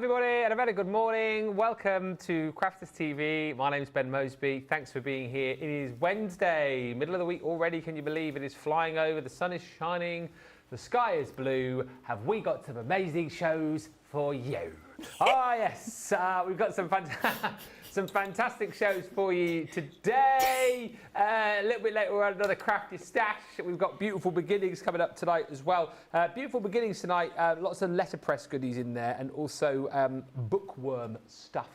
everybody, and a very good morning. Welcome to Crafters TV. My name's Ben Moseby. Thanks for being here. It is Wednesday, middle of the week already. Can you believe it is flying over? The sun is shining. The sky is blue. Have we got some amazing shows for you? Oh, yes. We've got some fantastic shows for you today. A little bit later, we'll have another crafty stash. We've got Beautiful Beginnings coming up tonight as well. Beautiful Beginnings tonight, lots of letterpress goodies in there and also bookworm stuff.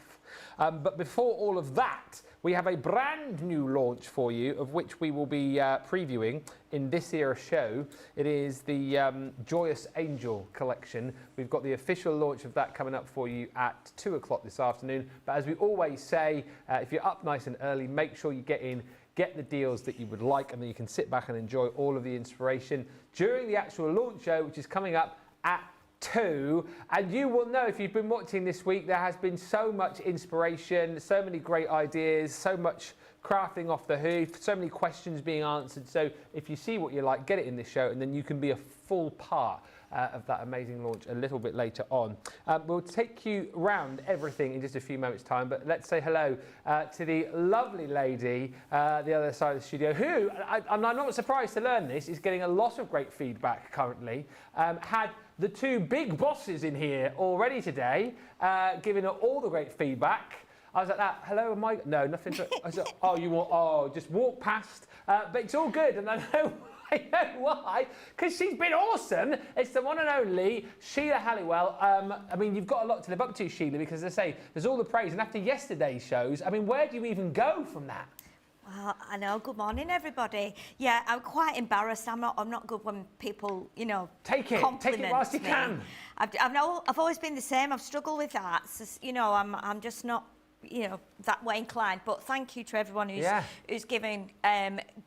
But before all of that, we have a brand new launch for you, of which we will be previewing in this era show. It is the Joyous Angel Collection. We've got the official launch of that coming up for you at 2 o'clock this afternoon. But as we always say, if you're up nice and early, make sure you get in, get the deals that you would like, and then you can sit back and enjoy all of the inspiration during the actual launch show, which is coming up at 2. And you will know, if you've been watching this week, there has been so much inspiration, so many great ideas, so much crafting off the hoof, so many questions being answered. So if you see what you like, get it in this show, and then you can be a full part of that amazing launch a little bit later on. We'll take you round everything in just a few moments' time, but let's say hello to the lovely lady the other side of the studio, who, I'm not surprised to learn this, is getting a lot of great feedback currently. Had the two big bosses in here already today, giving her all the great feedback. I was like that, hello, am I? No, nothing. I said, oh, you want, oh, just walk past. But it's all good, and I know why, because she's been awesome. It's the one and only Sheila Halliwell. I mean, you've got a lot to live up to, Sheila, because as I say, there's all the praise, and after yesterday's shows, I mean, where do you even go from that? Well, I know. Good morning, everybody. Yeah, I'm quite embarrassed. I'm not good when people, you know, take it whilst you can. I've always been the same. I've struggled with that. So, you know, I'm just not, you know, that way inclined. But thank you to everyone who's giving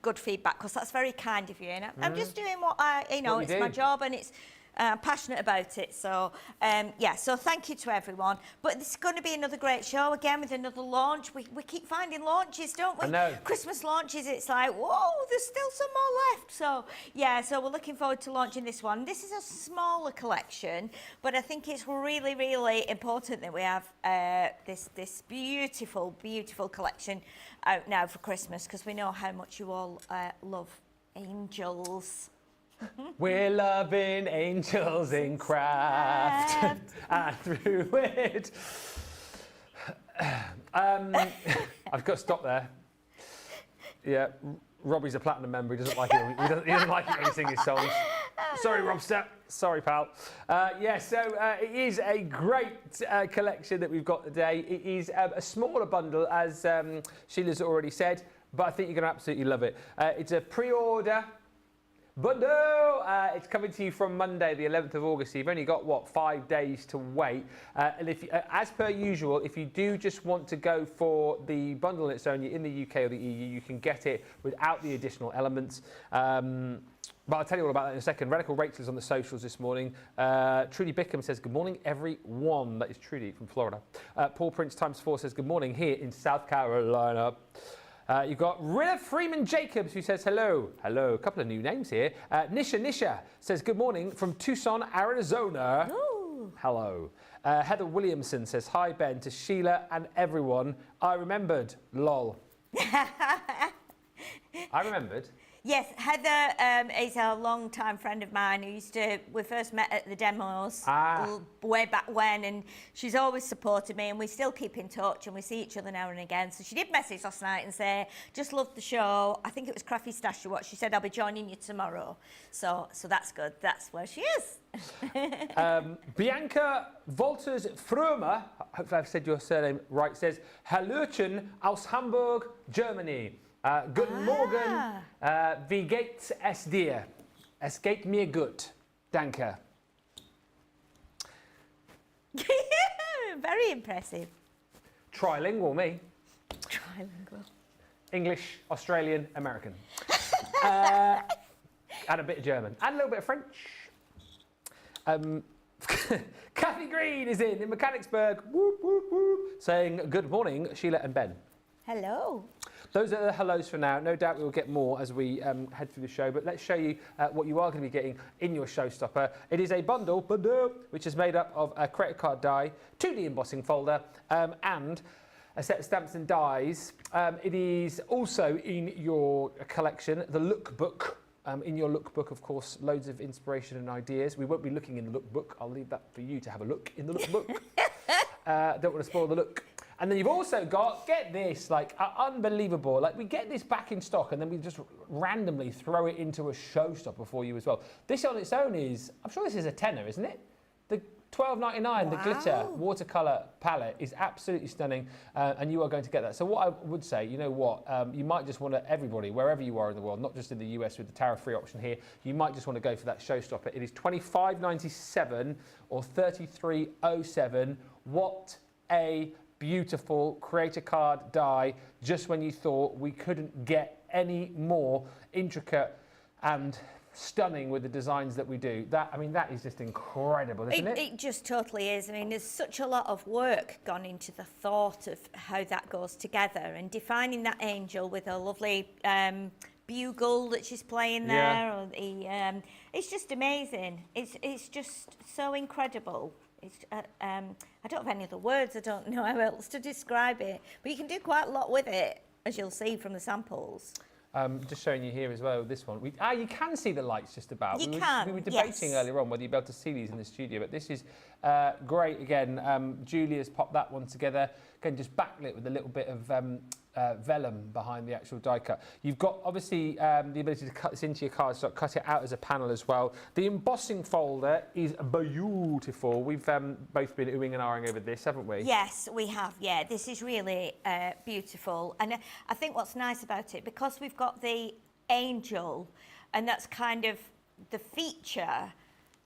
good feedback, because that's very kind of you. And I'm just doing what it's my job, and it's. I'm passionate about it, so yeah, so thank you to everyone. But this is going to be another great show again with another launch. We keep finding launches, don't we? I know. Christmas launches, it's like, whoa, there's still some more left. So yeah, so we're looking forward to launching this one. This is a smaller collection, but I think it's really, really important that we have this beautiful, beautiful collection out now for Christmas, because we know how much you all love angels. We're loving angels in craft, and through it. I've got to stop there. Yeah, Robbie's a platinum member. He doesn't like it. He doesn't like it when you sing his songs. Sorry, Robster. Sorry, pal. So it is a great collection that we've got today. It is a smaller bundle, as Sheila's already said, but I think you're going to absolutely love it. It's a pre-order. But no, it's coming to you from Monday, the 11th of August. So you've only got, what, 5 days to wait. And if, as per usual, if you do just want to go for the bundle on its own, you're in the UK or the EU, you can get it without the additional elements. But I'll tell you all about that in a second. Radical Rachel's on the socials this morning. Trudy Bickham says, good morning, everyone. That is Trudy from Florida. Paul Prince ×4 says, good morning here in South Carolina. You've got Rilla Freeman Jacobs, who says hello. Hello, a couple of new names here. Nisha says good morning from Tucson, Arizona. Ooh. Hello. Heather Williamson says hi, Ben, to Sheila and everyone. I remembered, lol. I remembered. Yes, Heather is a long-time friend of mine we first met at the demos way back when, and she's always supported me, and we still keep in touch, and we see each other now and again. So she did message last night and say, just loved the show. I think it was Crafty Stash you watched. She said, I'll be joining you tomorrow. So that's good. That's where she is. Bianca Wolters Frömer, hopefully I've said your surname right, says, Hallöchen aus Hamburg, Germany. Guten Morgen, wie geht es dir? Es geht mir gut, danke. Very impressive. Trilingual, me. Trilingual. English, Australian, American. And a bit of German. And a little bit of French. Kathy Green is in Mechanicsburg, whoop, whoop, whoop, saying good morning, Sheila and Ben. Hello. Those are the hellos for now. No doubt we will get more as we head through the show, but let's show you what you are going to be getting in your Showstopper. It is a bundle, which is made up of a credit card die, 2D embossing folder, and a set of stamps and dies. It is also in your collection, the lookbook. In your lookbook, of course, loads of inspiration and ideas. We won't be looking in the lookbook. I'll leave that for you to have a look in the lookbook. Don't want to spoil the look. And then you've also got, get this, like, unbelievable. Like, we get this back in stock and then we just randomly throw it into a Showstopper for you as well. This on its own is, I'm sure this is a tenner, isn't it? The £12.99, wow. The glitter watercolour palette is absolutely stunning, and you are going to get that. So what I would say, you know what, you might just want to, everybody, wherever you are in the world, not just in the US with the tariff-free option here, you might just want to go for that Showstopper. It is $25.97 or $33.07. What a beautiful creator card die, just when you thought we couldn't get any more intricate and stunning with the designs that we do. That, I mean, that is just incredible, isn't it? It just totally is. I mean, there's such a lot of work gone into the thought of how that goes together and defining that angel with a lovely bugle that she's playing there. Yeah. Or the, it's just amazing. It's just so incredible. It's, I don't have any other words. I don't know how else to describe it. But you can do quite a lot with it, as you'll see from the samples. Just showing you here as well, this one. You can see the lights just about. We were debating earlier on whether you'd be able to see these in the studio, but this is great. Again, Julia's popped that one together. Again, just backlit with a little bit of vellum behind the actual die cut. You've got, obviously, the ability to cut this into your cardstock, cut it out as a panel as well. The embossing folder is beautiful. We've both been oohing and ahhing over this, haven't we? Yes, we have, yeah. This is really beautiful. And I think what's nice about it, because we've got the angel, and that's kind of the feature,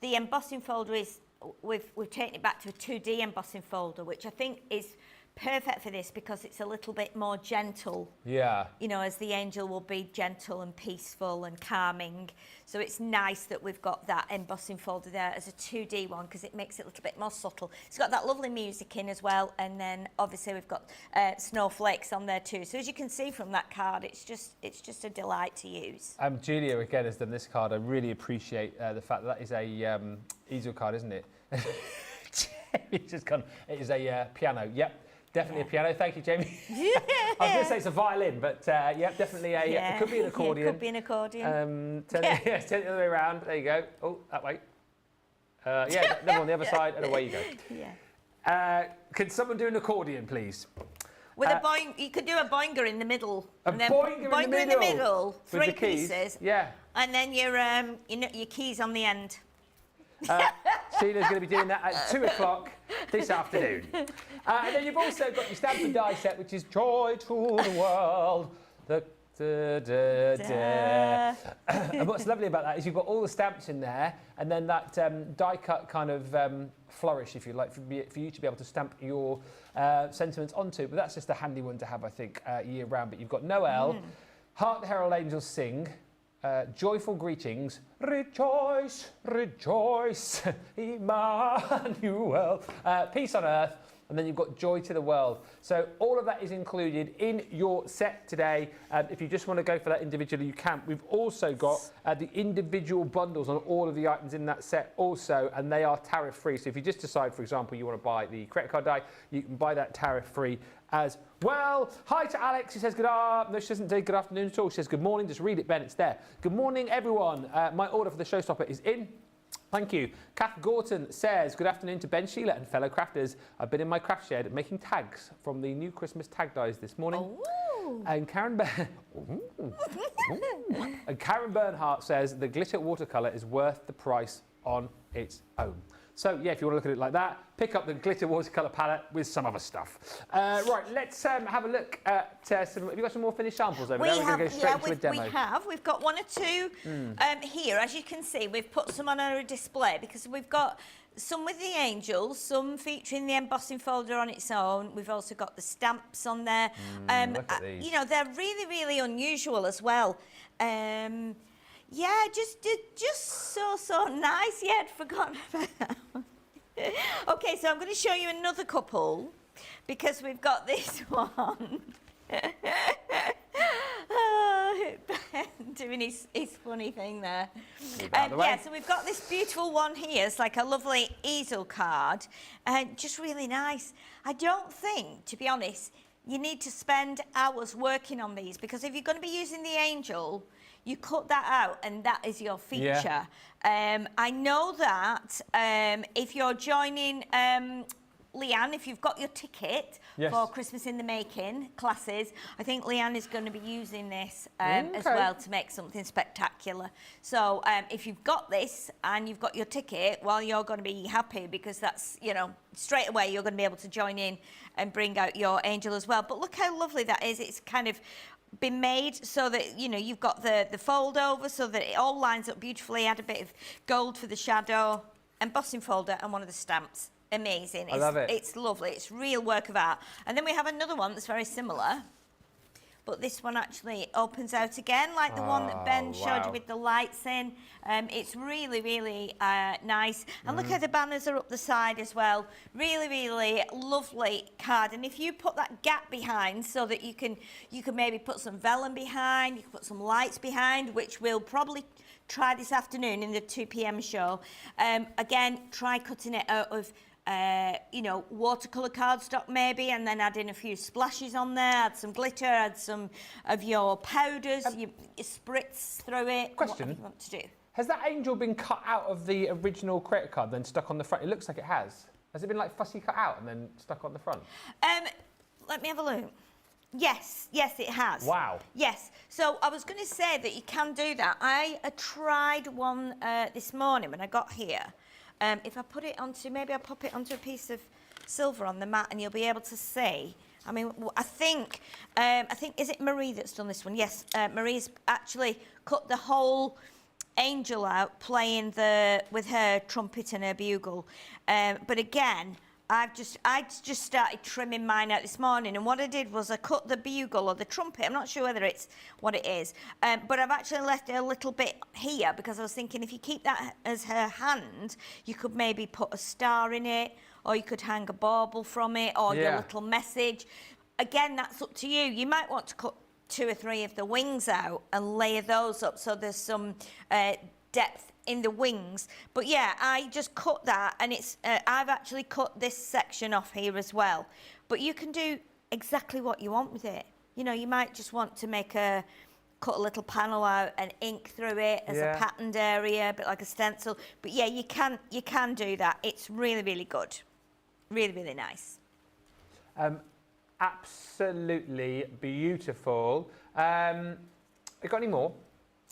the embossing folder is, we've taken it back to a 2D embossing folder, which I think is perfect for this because it's a little bit more gentle. Yeah. You know, as the angel will be gentle and peaceful and calming. So it's nice that we've got that embossing folder there as a 2D one because it makes it a little bit more subtle. It's got that lovely music in as well, and then obviously we've got snowflakes on there too. So as you can see from that card, it's just a delight to use. Julia again has done this card. I really appreciate the fact that is a easel card, isn't it? It's just gone. It is a piano. Yep. Definitely a piano. Thank you, Jamie. I was going to say it's a violin, but yeah, definitely it could be an accordion. Yeah, it could be an accordion. Turn it the other way around. There you go. Oh, that way. Then on the other side, and away you go. Yeah. Can someone do an accordion, please? With a boing, you could do a boinger in the middle. And then boinger in the middle. 3 pieces. Yeah. And then your keys on the end. Sheila's going to be doing that at 2 o'clock this afternoon. And then you've also got your stamp and die set, which is Joy to the World. And what's lovely about that is you've got all the stamps in there, and then that die cut kind of flourish, if you like, for you to be able to stamp your sentiments onto. But that's just a handy one to have, I think, year round. But you've got Noel, Hark the Herald Angels Sing, joyful greetings, rejoice, rejoice, Emmanuel, peace on earth, and then you've got joy to the world. So all of that is included in your set today. If you just want to go for that individually, you can. We've also got the individual bundles on all of the items in that set also, and they are tariff-free. So if you just decide, for example, you want to buy the credit card die, you can buy that tariff-free as well. Hi to Alex, who says good afternoon. No, she doesn't say good afternoon at all. She says good morning. Just read it, Ben. It's there. Good morning, everyone. My order for the Showstopper is in. Thank you. Kath Gorton says, good afternoon to Ben, Sheila and fellow crafters. I've been in my craft shed making tags from the new Christmas tag dies this morning. Oh. And Karen Bernhardt says, the glitter watercolour is worth the price on its own. So, yeah, if you want to look at it like that, pick up the glitter watercolour palette with some other stuff. Right, let's have a look at some... Have you got some more finished samples over there? We're going to go straight into a demo. We have. We've got 1 or 2 here. As you can see, we've put some on our display because we've got some with the angels, some featuring the embossing folder on its own. We've also got the stamps on there. Look at these. You know, they're really, really unusual as well. Yeah, just so nice. Yeah, I'd forgotten about that one. Okay, so I'm going to show you another couple because we've got this one. doing his funny thing there. Yeah, so we've got this beautiful one here. It's like a lovely easel card, just really nice. I don't think, to be honest, you need to spend hours working on these, because if you're going to be using the angel, you cut that out and that is your feature. I know that if you're joining Leanne, if you've got your ticket for Christmas in the Making classes, I think Leanne is going to be using this as well to make something spectacular. So if you've got this and you've got your ticket, well, you're going to be happy, because that's, you know, straight away you're going to be able to join in and bring out your angel as well. But look how lovely that is. It's kind of been made so that, you know, you've got the fold over so that it all lines up beautifully. Add a bit of gold for the shadow, embossing folder and one of the stamps. Amazing. I love it. It's lovely. It's real work of art. And then we have another one that's very similar, but this one actually opens out again, like the one that Ben showed you with the lights in. It's really, really nice. And look how the banners are up the side as well. Really, really lovely card. And if you put that gap behind so that you can maybe put some vellum behind, you can put some lights behind, which we'll probably try this afternoon in the 2 p.m. show. Again, try cutting it out of you know, watercolour cardstock maybe, and then add in a few splashes on there, add some glitter, add some of your powders, you spritz through it, question, whatever you want to do. Has that angel been cut out of the original creator card, then stuck on the front? It looks like it has. Has it been like fussy cut out and then stuck on the front? Let me have a look. Yes, it has. Wow. Yes. So I was going to say that you can do that. I tried one this morning when I got here. If I put it onto, maybe I'll pop it onto a piece of silver on the mat and you'll be able to see. I mean, I think, is it Marie that's done this one? Yes, Marie's actually cut the whole angel out playing with her trumpet and her bugle. But again, I just started trimming mine out this morning, and what I did was I cut the bugle or the trumpet. I'm not sure whether it's what it is, but I've actually left a little bit here because I was thinking if you keep that as her hand, you could maybe put a star in it, or you could hang a bauble from it, or your little message. Again, that's up to you. You might want to cut 2 or 3 of the wings out and layer those up so there's some depth in the wings. But yeah, I just cut that, and it's I've actually cut this section off here as well. But you can do exactly what you want with it. You know, you might just want to cut a little panel out and ink through it as a patterned area, a bit like a stencil. But yeah, you can do that. It's really, really good. Really, really nice. Absolutely beautiful. You got any more?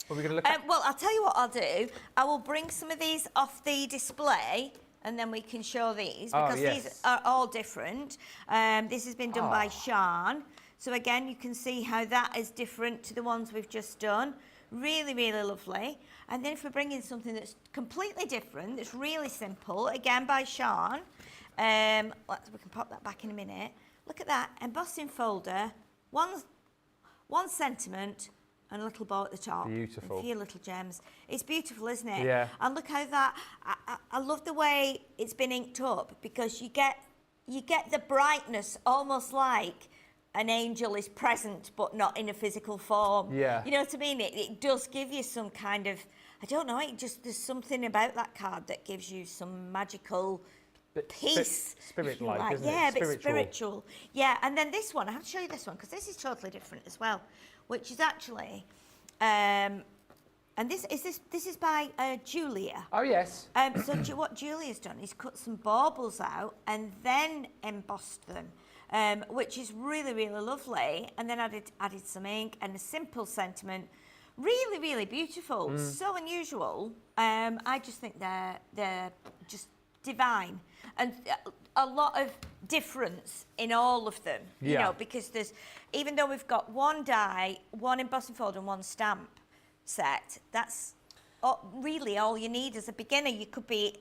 What are we going to look at? Well, I'll tell you what I'll do. I will bring some of these off the display, and then we can show these, because these are all different. This has been done by Sean. So again, you can see how that is different to the ones we've just done. Really, really lovely. And then if we're bringing something that's completely different, that's really simple, again by Sean. We can pop that back in a minute. Look at that, embossing folder, one sentiment, and a little bow at the top. Beautiful. A few little gems. It's beautiful, isn't it? Yeah. And look how that, I love the way it's been inked up, because you get the brightness almost like an angel is present but not in a physical form. Yeah. You know what I mean? It does give you some kind of, I don't know, there's something about that card that gives you some magical peace. Spirit-like, isn't it? Yeah, a bit spiritual. Yeah, and then this one, I have to show you this one, because this is totally different as well, which is actually, and this is by Julia. Oh, yes. So what Julia's done is cut some baubles out and then embossed them, which is really, really lovely, and then added some ink and a simple sentiment. Really, really beautiful. So unusual. I just think they're just divine, and a lot of difference in all of them, you know, because there's, even though we've got one die, one embossing folder and one stamp set, that's really all you need as a beginner. You could be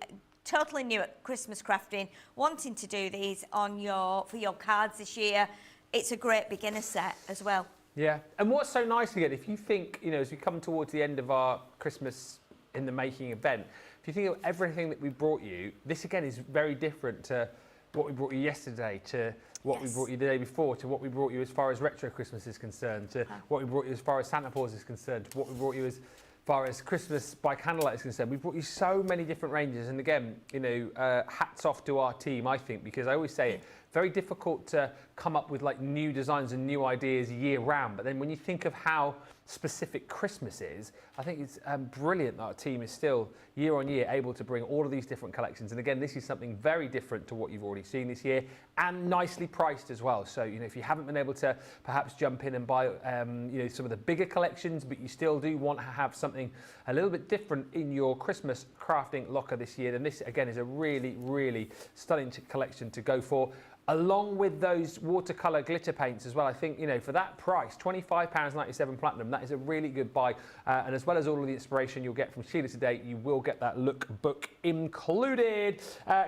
totally new at Christmas crafting, wanting to do these for your cards this year. It's a great beginner set as well. Yeah, and what's so nice again, if you think, you know, as we come towards the end of our Christmas in the Making event, if you think of everything that we brought you, this again is very different to what we brought you yesterday, to what we brought you the day before, to what we brought you as far as retro Christmas is concerned, to what we brought you as far as Santa Claus is concerned, to what we brought you as far as Christmas by candlelight is concerned. We've brought you so many different ranges, and again, you know, hats off to our team, I think, because I always say it, very difficult to come up with like new designs and new ideas year round, but then when you think of how specific Christmas is, I think it's brilliant that our team is still year on year able to bring all of these different collections. And again, this is something very different to what you've already seen this year, and nicely priced as well. So, you know, if you haven't been able to perhaps jump in and buy, you know, some of the bigger collections, but you still do want to have something a little bit different in your Christmas crafting locker this year, then this again is a really, really stunning collection to go for. Along with those watercolour glitter paints as well. I think, you know, for that price, £25.97 platinum, that is a really good buy. And as well as all of the inspiration you'll get from Sheila today, you will get that lookbook included.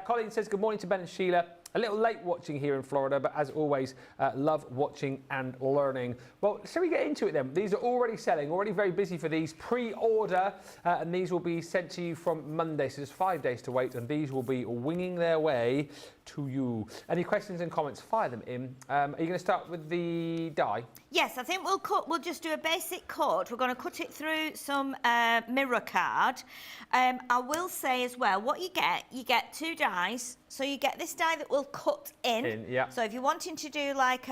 Colin says, good morning to Ben and Sheila. A little late watching here in Florida, but as always, love watching and learning. Well, shall we get into it then? These are already selling, already very busy for these. Pre-order, and these will be sent to you from Monday, so there's 5 days to wait, and these will be winging their way to you. Any questions and comments, fire them in. Are you going to start with the die? Yes, I think we'll just do a basic cut. We're going to cut it through some mirror card. I will say as well, what you get 2 dies. So you get this die that will cut in. Yeah. So if you're wanting to do like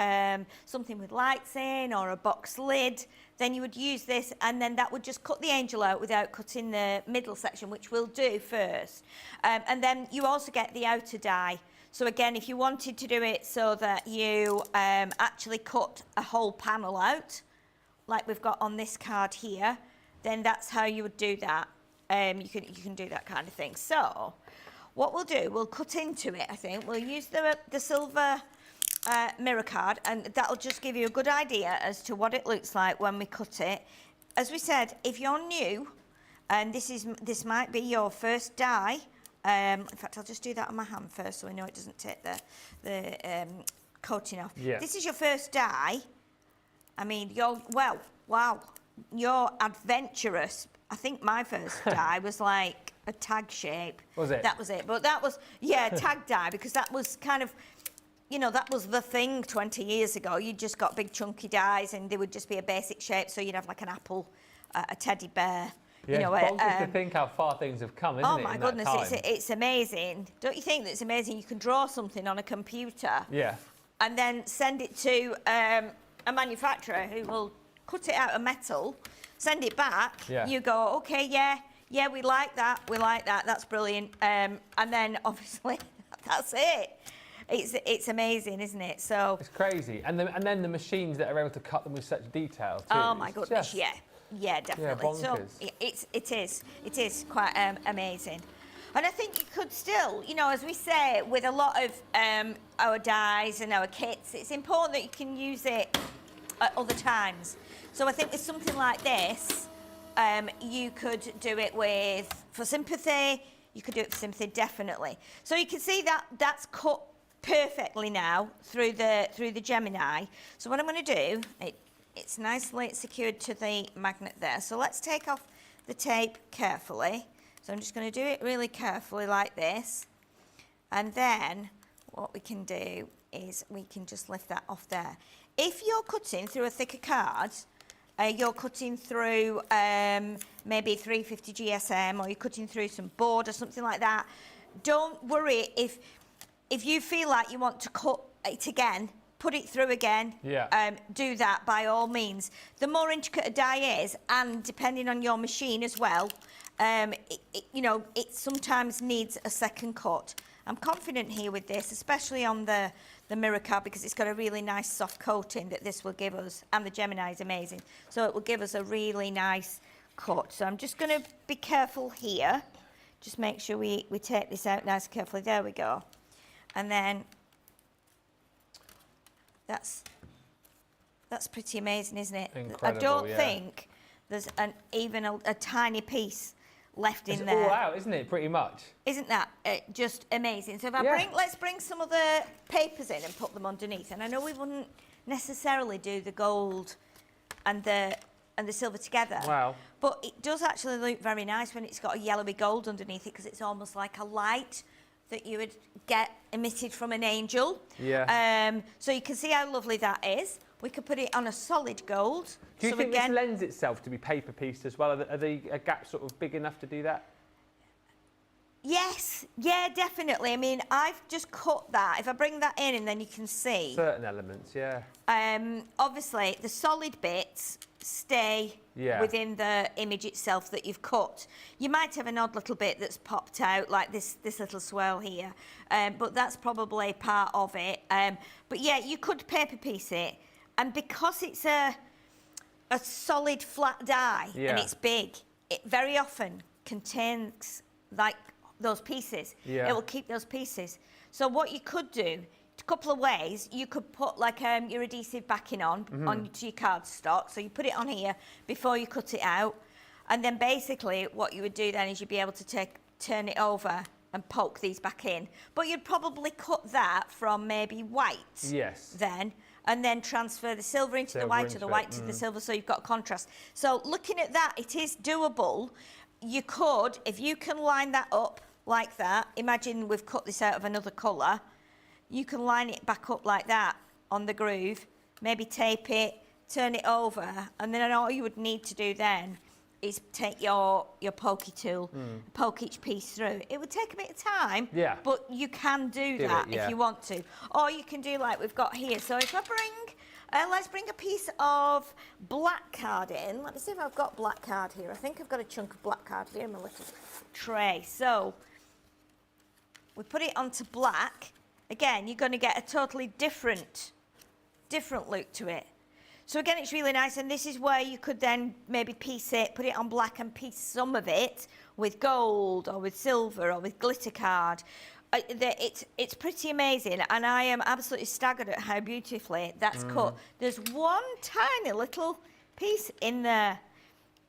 something with lights in or a box lid, then you would use this, and then that would just cut the angel out without cutting the middle section, which we'll do first. And then you also get the outer die. So again, if you wanted to do it so that you actually cut a whole panel out, like we've got on this card here, then that's how you would do that. You can do that kind of thing. So what we'll do, we'll cut into it, I think. We'll use the silver mirror card, and that'll just give you a good idea as to what it looks like when we cut it. As we said, if you're new, and this might be your first die, in fact, I'll just do that on my hand first so I know it doesn't take the coating off. Yeah. This is your first die. I mean, wow, you're adventurous. I think my first die was like a tag shape. Was it? That was it. But that was, yeah, tag die, because that was kind of, you know, that was the thing 20 years ago. You just got big chunky dies and they would just be a basic shape. So you'd have like an apple, a teddy bear. Yeah, you know, it's bonkers to think how far things have come, isn't it? Oh my goodness, it's amazing. Don't you think that it's amazing? You can draw something on a computer. Yeah. And then send it to a manufacturer who will cut it out of metal, send it back. Yeah. You go, okay, yeah, we like that, that's brilliant. And then obviously that's it. It's amazing, isn't it? So it's crazy, and then the machines that are able to cut them with such detail too. Oh my goodness, yeah, definitely. Yeah, so it is quite amazing. And I think you could still, you know, as we say, with a lot of our dies and our kits, it's important that you can use it at other times. So I think with something like this, you could do it with, for sympathy, you could do it for sympathy, definitely. So you can see that that's cut perfectly now through the Gemini. So what I'm going to do, it's nicely secured to the magnet there. So let's take off the tape carefully. So I'm just going to do it really carefully like this. And then what we can do is we can just lift that off there. If you're cutting through a thicker card, you're cutting through maybe 350 GSM, or you're cutting through some board or something like that, don't worry if you feel like you want to cut it again, put it through again, do that by all means. The more intricate a die is, and depending on your machine as well, you know, it sometimes needs a second cut. I'm confident here with this, especially on the mirror card, because it's got a really nice soft coating that this will give us, and the Gemini is amazing. So it will give us a really nice cut. So I'm just going to be careful here. Just make sure we take this out nice and carefully. There we go. And then that's pretty amazing, isn't it? Incredible, I don't think there's even a tiny piece left in there. It's all out, isn't it, pretty much? Isn't that just amazing? So if let's bring some of the papers in and put them underneath. And I know we wouldn't necessarily do the gold and the silver together. Wow. But it does actually look very nice when it's got a yellowy gold underneath it, because it's almost like a light that you would get emitted from an angel. Yeah. So you can see how lovely that is. We could put it on a solid gold. Do you think this lends itself to be paper pieced as well? Are the gaps sort of big enough to do that? Yes, yeah, definitely. I mean, I've just cut that. If I bring that in and then you can see. Certain elements, yeah. Obviously, the solid bits stay within the image itself that you've cut. You might have an odd little bit that's popped out, like this little swirl here, but that's probably part of it. But yeah, you could paper piece it, and because it's a solid flat die and it's big, it very often contains like those pieces. Yeah. It will keep those pieces. So what you could do, a couple of ways, you could put like your adhesive backing on onto your cardstock. So you put it on here before you cut it out, and then basically what you would do then is you'd be able to turn it over and poke these back in. But you'd probably cut that from maybe white. Yes. Then. And then transfer the silver into the white or the white to the silver, so you've got contrast. So looking at that, it is doable. You could, if you can line that up like that, imagine we've cut this out of another colour, you can line it back up like that on the groove, maybe tape it, turn it over, and then all you would need to do then is take your pokey tool, poke each piece through. It would take a bit of time, but you can do that if you want to. Or you can do like we've got here. So if I bring, let's bring a piece of black card in. Let me see if I've got black card here. I think I've got a chunk of black card here in my little tray. So we put it onto black. Again, you're going to get a totally different look to it. So again, it's really nice, and this is where you could then maybe piece it, put it on black and piece some of it with gold or with silver or with glitter card. It's pretty amazing, and I am absolutely staggered at how beautifully that's cut. There's one tiny little piece in there,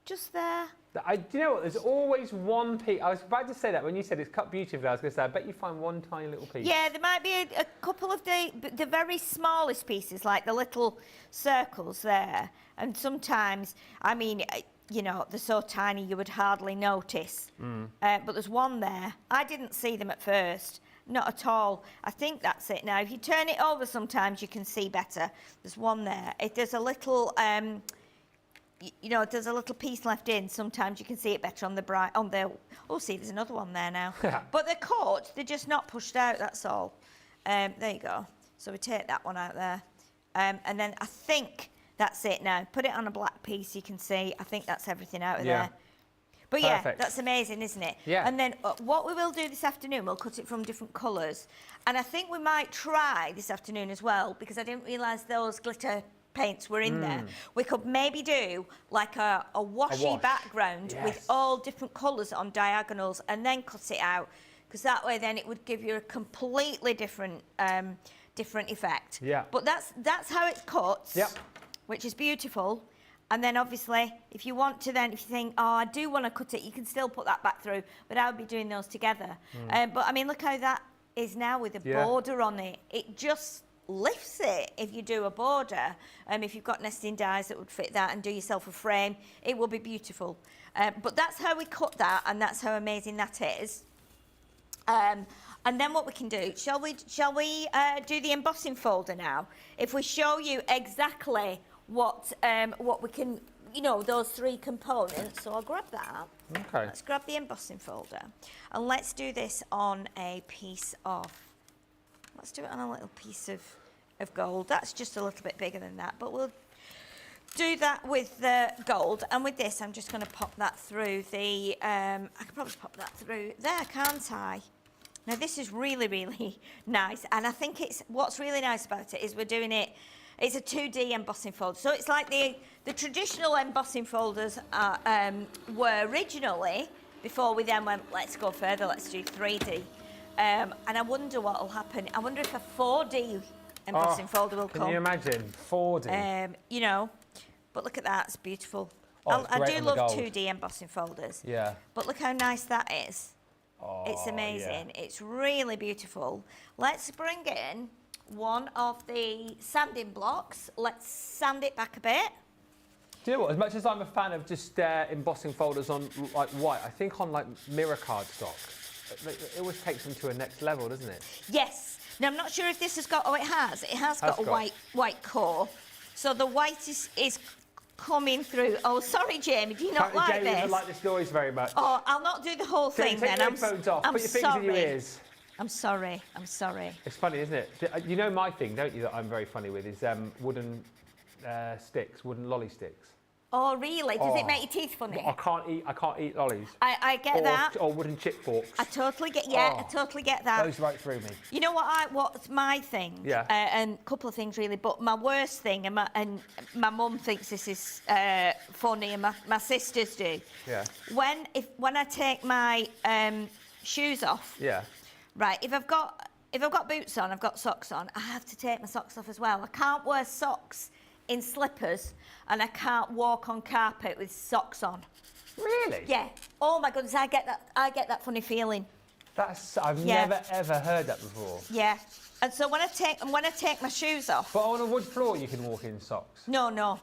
just there. Do you know what? There's always one piece. I was about to say that when you said it's cut beautifully. I was going to say, I bet you find one tiny little piece. Yeah, there might be a couple of the very smallest pieces, like the little circles there. And sometimes, I mean, you know, they're so tiny you would hardly notice. But there's one there. I didn't see them at first. Not at all. I think that's it now. If you turn it over, sometimes you can see better. There's one there. There's a little... you know, there's a little piece left in. Sometimes you can see it better on the oh, see, there's another one there now. But they're caught, they're just not pushed out, that's all. There you go. So we take that one out there. And then I think that's it now. Put it on a black piece, you can see. I think that's everything out of there. But yeah, that's amazing, isn't it? Yeah. And then what we will do this afternoon, we'll cut it from different colours. And I think we might try this afternoon as well, because I didn't realise those glitter paints were in there. We could maybe do like a washy background with all different colours on diagonals and then cut it out, because that way then it would give you a completely different effect. But that's how it cuts, which is beautiful. And then obviously if you want to then, if you think, oh, I do want to cut it, you can still put that back through, but I would be doing those together. But I mean, look how that is now with a border on it. It just lifts it if you do a border. If you've got nesting dies that would fit that, and do yourself a frame, it will be beautiful. But that's how we cut that, and that's how amazing that is. And then what we can do, shall we do the embossing folder now? If we show you exactly what we can, you know, those three components. So I'll grab that. Okay. Let's grab the embossing folder, and let's do this on a piece of. Let's do it on a little piece of gold. That's just a little bit bigger than that, but we'll do that with the gold. And with this, I'm just going to pop that through the, I can probably pop that through there, can't I? Now, this is really, really nice. And I think what's really nice about it is we're doing it, it's a 2D embossing folder. So it's like the traditional embossing folders were originally, before we then went, let's go further, let's do 3D. And I wonder what will happen. I wonder if a 4D embossing folder will come. Can you imagine? 4D. You know, but look at that, it's beautiful. Oh, I do love 2D embossing folders. Yeah. But look how nice that is. Oh, it's amazing. Yeah. It's really beautiful. Let's bring in one of the sanding blocks. Let's sand it back a bit. Do you know what? As much as I'm a fan of just embossing folders on like white, I think on like mirror cardstock, it always takes them to a next level, doesn't it? Yes. Now, I'm not sure if this has got... Oh, it has. It has got a white core. So the white is coming through. Oh, sorry, Jamie. Do you not like Jamie this? doesn't like this noise very much. Oh, I'll not do the whole thing Take then. your headphones off. Put your fingers in your ears. I'm sorry. I'm sorry. It's funny, isn't it? You know my thing, don't you, that I'm very funny with, is wooden sticks, wooden lolly sticks. Oh, really? Does it make your teeth funny? I can't eat lollies. I get that. Or wooden chip forks. I totally get, I totally get that. Goes right through me. You know what's my thing? Yeah. And a couple of things really, but my worst thing, and my mum thinks this is funny, and my sisters do. Yeah. When I take my shoes off. Yeah. Right. If I've got boots on, I've got socks on. I have to take my socks off as well. I can't wear socks in slippers, and I can't walk on carpet with socks on. Really? Yeah. Oh my goodness, I get that funny feeling. I've never ever heard that before. Yeah. And so when I take my shoes off. But on a wood floor you can walk in socks. No.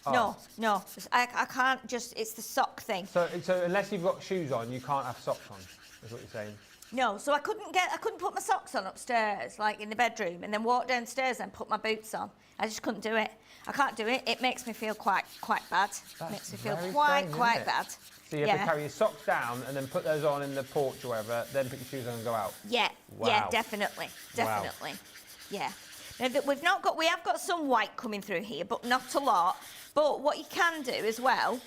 Oh. No. I can't just. It's the sock thing. So unless you've got shoes on, you can't have socks on. Is what you're saying? No. So I couldn't put my socks on upstairs, like in the bedroom, and then walk downstairs and put my boots on. I just couldn't do it. I can't do it. It makes me feel quite bad. It makes me feel quite bad. So you have to carry your socks down and then put those on in the porch or wherever, then put your shoes on and go out. Yeah. Wow. Yeah, definitely. Wow. Yeah. Now, we have got some white coming through here, but not a lot. But what you can do as well,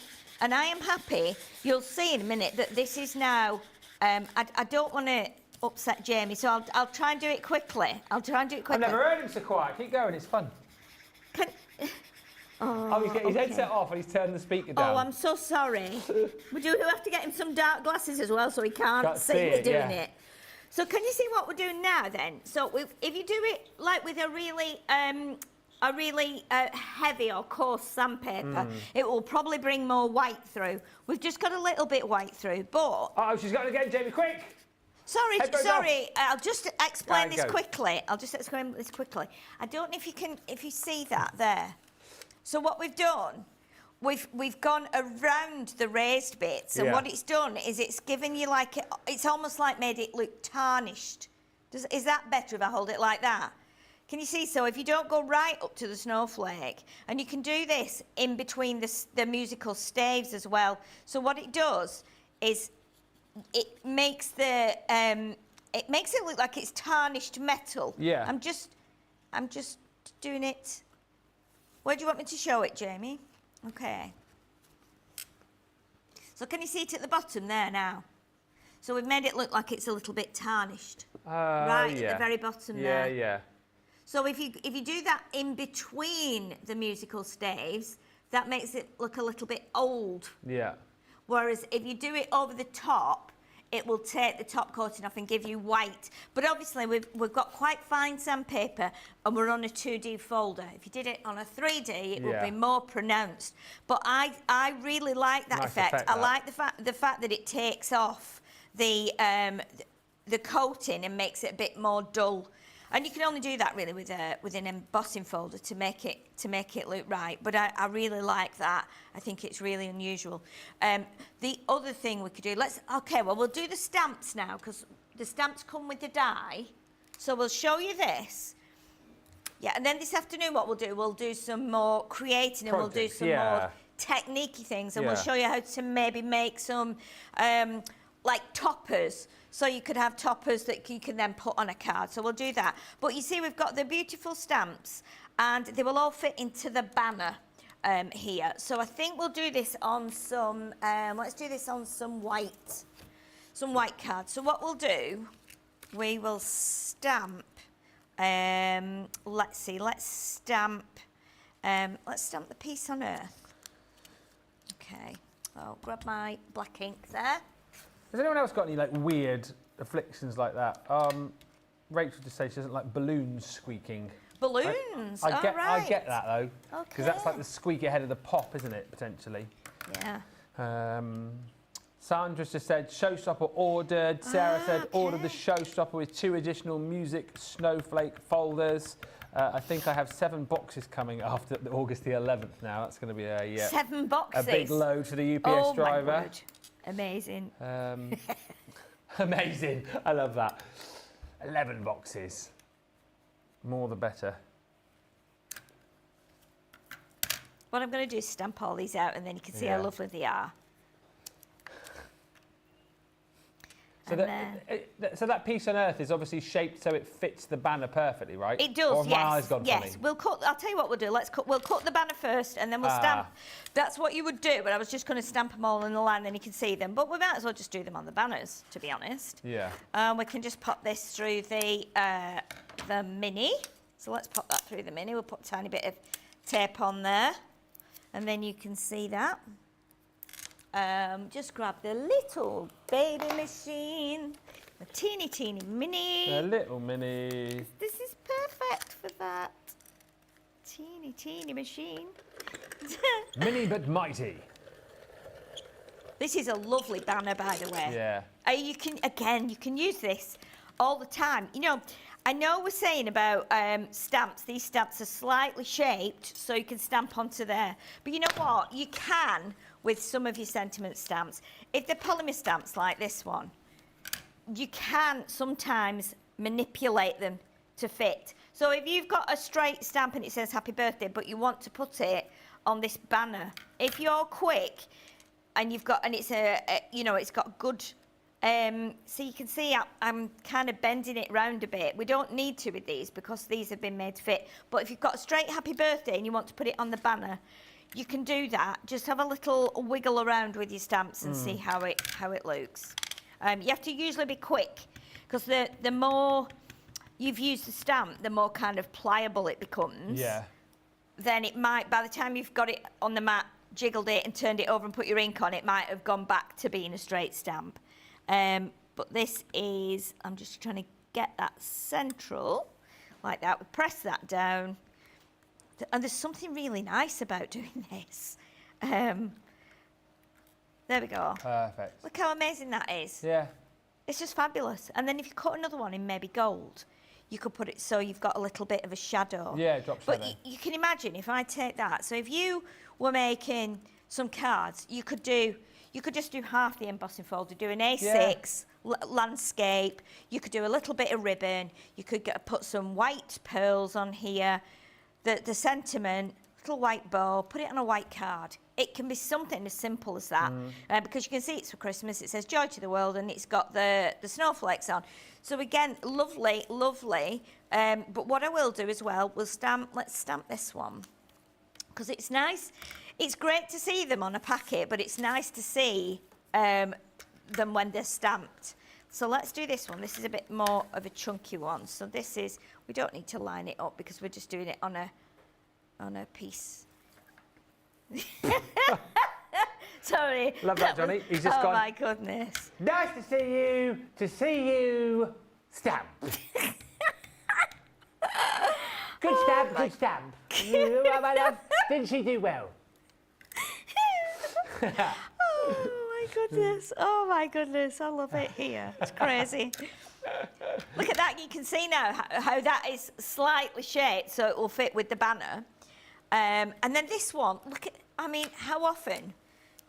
and I am happy, you'll see in a minute that this is now, I don't want to upset Jamie, so I'll try and do it quickly. I've never heard him so quiet. Keep going, it's fun. He's getting his headset off and he's turned the speaker down. Oh, I'm so sorry. We do have to get him some dark glasses as well so he can't see me doing it. So can you see what we're doing now then? So if you do it like with a really heavy or coarse sandpaper, it will probably bring more white through. We've just got a little bit white through, but... Oh, she's got it again, Jamie, quick! Sorry. I'll just explain this quickly. I don't know if you see that there. So what we've done, we've gone around the raised bits, and what it's done is it's given you it's almost like made it look tarnished. Is that better if I hold it like that? Can you see? So if you don't go right up to the snowflake, and you can do this in between the musical staves as well. So what it does is it makes it look like it's tarnished metal. Yeah. I'm just doing it. Where do you want me to show it, Jamie? Okay. So can you see it at the bottom there now? So we've made it look like it's a little bit tarnished. Right at the very bottom there. Yeah. So if you do that in between the musical staves, that makes it look a little bit old. Yeah. Whereas if you do it over the top, it will take the top coating off and give you white. But obviously we've got quite fine sandpaper and we're on a 2D folder. If you did it on a 3D, it would be more pronounced. But I really like that effect. I like the fact that it takes off the coating and makes it a bit more dull. And you can only do that really with an embossing folder to make it look right. But I really like that. I think it's really unusual. The other thing we could do, we'll do the stamps now because the stamps come with the die. So we'll show you this. Yeah, and then this afternoon what we'll do some more creating and we'll do some more technique-y things, and we'll show you how to maybe make some like toppers. So you could have toppers that you can then put on a card. So we'll do that. But you see, we've got the beautiful stamps, and they will all fit into the banner here. So I think we'll do this on some. Let's do this on some white cards. So what we'll do, we will stamp. Let's see. Let's stamp the piece on Earth. Okay. I'll grab my black ink there. Has anyone else got any weird afflictions like that? Rachel just says she doesn't like balloons squeaking. Balloons? I get that though. Okay. Because that's like the squeaky head of the pop, isn't it, potentially? Yeah. Sandra's just said Showstopper ordered. Sarah said ordered the Showstopper with 2 additional music snowflake folders. I think I have 7 boxes coming after August the 11th now. That's going to be a 7 boxes. A big load for the UPS driver. My word. Amazing. Amazing. I love that. 11 boxes. More the better. What I'm going to do is stamp all these out, and then you can see how lovely they are. So that piece on Earth is obviously shaped so it fits the banner perfectly, right? It does, or have yes. my eyes gone funny? Yes, we'll cut. I'll tell you what we'll do. We'll cut the banner first, and then we'll stamp. That's what you would do, but I was just going to stamp them all in the line, then you can see them. But we might as well just do them on the banners, to be honest. Yeah. We can just pop this through the mini. So let's pop that through the mini. We'll put a tiny bit of tape on there, and then you can see that. Just grab the little baby machine, the teeny mini. A little mini. This is perfect for that. Teeny machine. Mini but mighty. This is a lovely banner, by the way. Yeah. You can use this all the time. You know, I know we're saying about stamps. These stamps are slightly shaped, so you can stamp onto there. But you know what? You can with some of your sentiment stamps. If they're polymer stamps like this one, you can sometimes manipulate them to fit. So if you've got a straight stamp and it says happy birthday, but you want to put it on this banner, if you're quick and you've got, and it's it's got good, so you can see I'm kind of bending it round a bit. We don't need to with these because these have been made to fit. But if you've got a straight happy birthday and you want to put it on the banner, you can do that. Just have a little wiggle around with your stamps and see how it looks. You have to usually be quick because the more you've used the stamp, the more kind of pliable it becomes. Yeah. Then it might, by the time you've got it on the mat, jiggled it and turned it over and put your ink on, it might have gone back to being a straight stamp. But this is, I'm just trying to get that central, like that. We press that down. And there's something really nice about doing this. There we go. Perfect. Look how amazing that is. Yeah. It's just fabulous. And then if you cut another one in maybe gold, you could put it so you've got a little bit of a shadow. Yeah, drop shadow. But you can imagine if I take that. So if you were making some cards, you could just do half the embossing folder, do an A6 landscape. You could do a little bit of ribbon. You could put some white pearls on here. The sentiment, little white bow, put it on a white card. It can be something as simple as that, because you can see it's for Christmas. It says joy to the world, and it's got the snowflakes on. So again, lovely. But what I will do as well, let's stamp this one, because it's nice. It's great to see them on a packet, but it's nice to see them when they're stamped. So let's do this one. This is a bit more of a chunky one. So this is, we don't need to line it up because we're just doing it on a piece. Sorry. Love that, Johnny. He's just gone. Oh my goodness. Nice to see you, stamp. Good stamp. Didn't she do well? Oh my goodness, I love it here. It's crazy. Look at that, you can see now how that is slightly shaped so it will fit with the banner. And then this one, look at, I mean, how often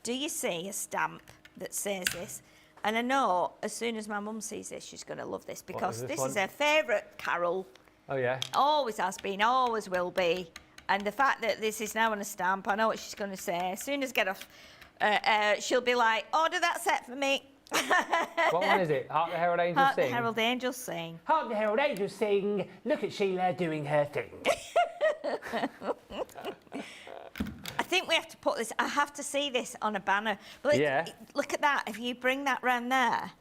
do you see a stamp that says this? And I know as soon as my mum sees this, she's going to love this because this is her favourite carol. Oh yeah? Always has been, always will be. And the fact that this is now on a stamp, I know what she's going to say. As soon as I get off, she'll be like, order that set for me. What one is it? Hark the Herald Angels Hark Sing? the Herald Angels Sing. Hark the Herald Angels Sing. Look at Sheila doing her thing. I think we have to put this, I have to see this on a banner. But look at that, if you bring that round there.